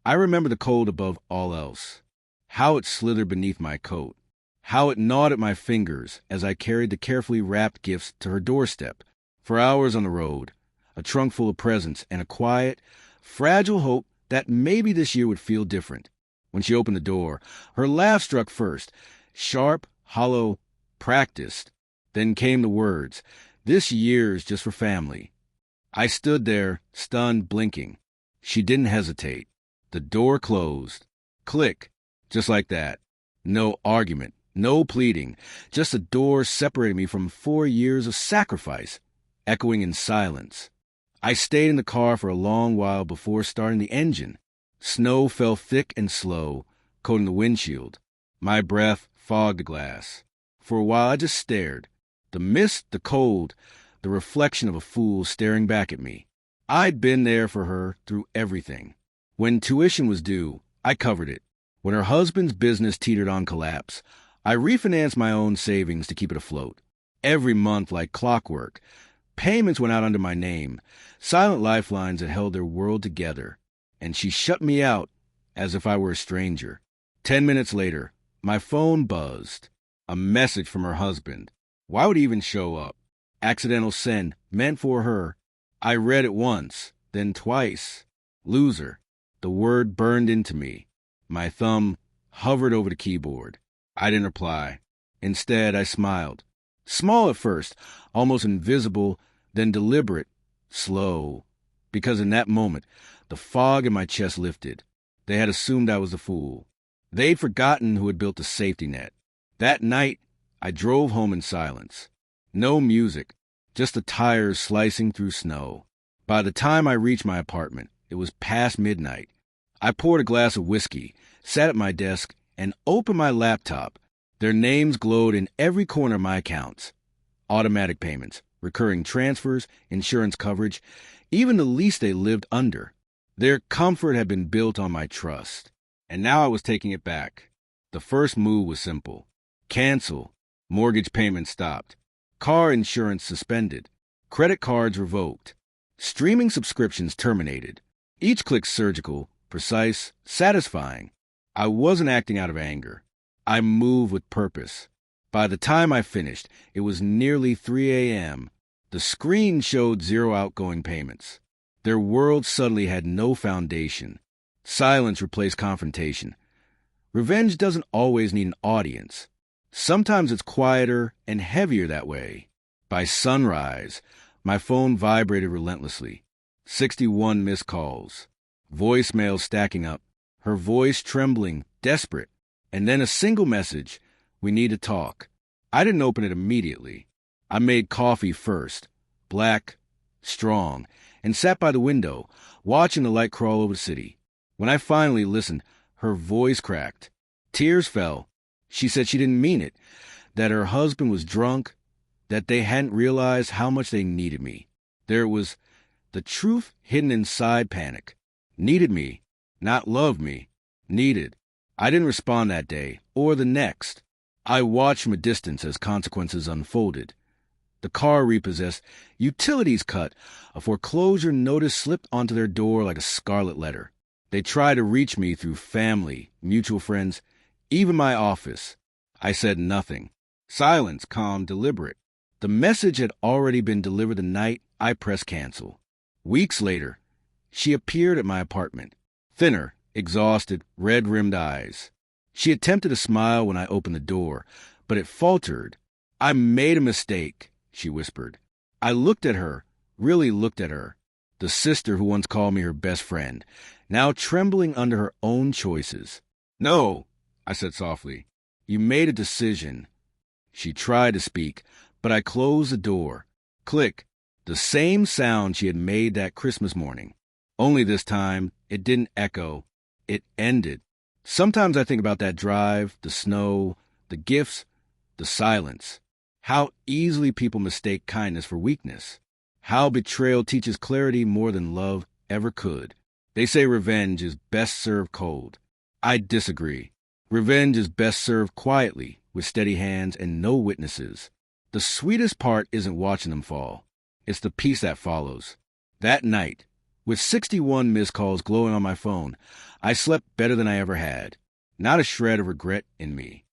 I remember the cold above all else. How it slithered beneath my coat. How it gnawed at my fingers as I carried the carefully wrapped gifts to her doorstep. For hours on the road, a trunk full of presents and a quiet, fragile hope that maybe this year would feel different. When she opened the door, her laugh struck first, sharp, hollow, practiced. Then came the words, "This year's just for family." I stood there, stunned, blinking. She didn't hesitate. The door closed. Click. Just like that. No argument, no pleading. Just a door separating me from 4 years of sacrifice, echoing in silence. I stayed in the car for a long while before starting the engine. Snow fell thick and slow, coating the windshield. My breath fogged the glass. For a while I just stared. The mist, the cold, the reflection of a fool staring back at me. I'd been there for her through everything. When tuition was due, I covered it. When her husband's business teetered on collapse, I refinanced my own savings to keep it afloat. Every month, like clockwork, payments went out under my name, silent lifelines that held their world together. And she shut me out as if I were a stranger. 10 minutes later, my phone buzzed. A message from her husband. Why would he even show up? Accidental send, meant for her. I read it once, then twice. Loser. The word burned into me. My thumb hovered over the keyboard. I didn't reply. Instead, I smiled. Small at first, almost invisible, then deliberate, slow. Because in that moment, the fog in my chest lifted. They had assumed I was a fool. They'd forgotten who had built the safety net. That night, I drove home in silence. No music, just the tires slicing through snow. By the time I reached my apartment, it was past midnight. I poured a glass of whiskey, sat at my desk, and opened my laptop. Their names glowed in every corner of my accounts. Automatic payments, recurring transfers, insurance coverage, even the lease they lived under. Their comfort had been built on my trust. And now I was taking it back. The first move was simple. Cancel. Mortgage payments stopped. Car insurance suspended. Credit cards revoked. Streaming subscriptions terminated. Each click surgical, precise, satisfying. I wasn't acting out of anger. I moved with purpose. By the time I finished, it was nearly 3 a.m. The screen showed 0 outgoing payments. Their world suddenly had no foundation. Silence replaced confrontation. Revenge doesn't always need an audience. Sometimes it's quieter and heavier that way. By sunrise, my phone vibrated relentlessly. 61 missed calls. Voicemails stacking up. Her voice trembling, desperate. And then a single message, "We need to talk." I didn't open it immediately. I made coffee first, black, strong, and sat by the window, watching the light crawl over the city. When I finally listened, her voice cracked. Tears fell. She said she didn't mean it, that her husband was drunk, that they hadn't realized how much they needed me. There was the truth hidden inside panic. Needed me, not loved me. Needed. I didn't respond that day, or the next. I watched from a distance as consequences unfolded. The car repossessed, utilities cut, a foreclosure notice slipped onto their door like a scarlet letter. They tried to reach me through family, mutual friends, even my office. I said nothing. Silence, calm, deliberate. The message had already been delivered the night I pressed cancel. Weeks later, she appeared at my apartment. Thinner, exhausted, red-rimmed eyes. She attempted a smile when I opened the door, but it faltered. "I made a mistake," she whispered. I looked at her, really looked at her. The sister who once called me her best friend, now trembling under her own choices. "No," I said softly. "You made a decision." She tried to speak, but I closed the door. Click. The same sound she had made that Christmas morning. Only this time, it didn't echo. It ended. Sometimes I think about that drive, the snow, the gifts, the silence. How easily people mistake kindness for weakness. How betrayal teaches clarity more than love ever could. They say revenge is best served cold. I disagree. Revenge is best served quietly, with steady hands and no witnesses. The sweetest part isn't watching them fall. It's the peace that follows. That night, With 61 missed calls glowing on my phone, I slept better than I ever had. Not a shred of regret in me.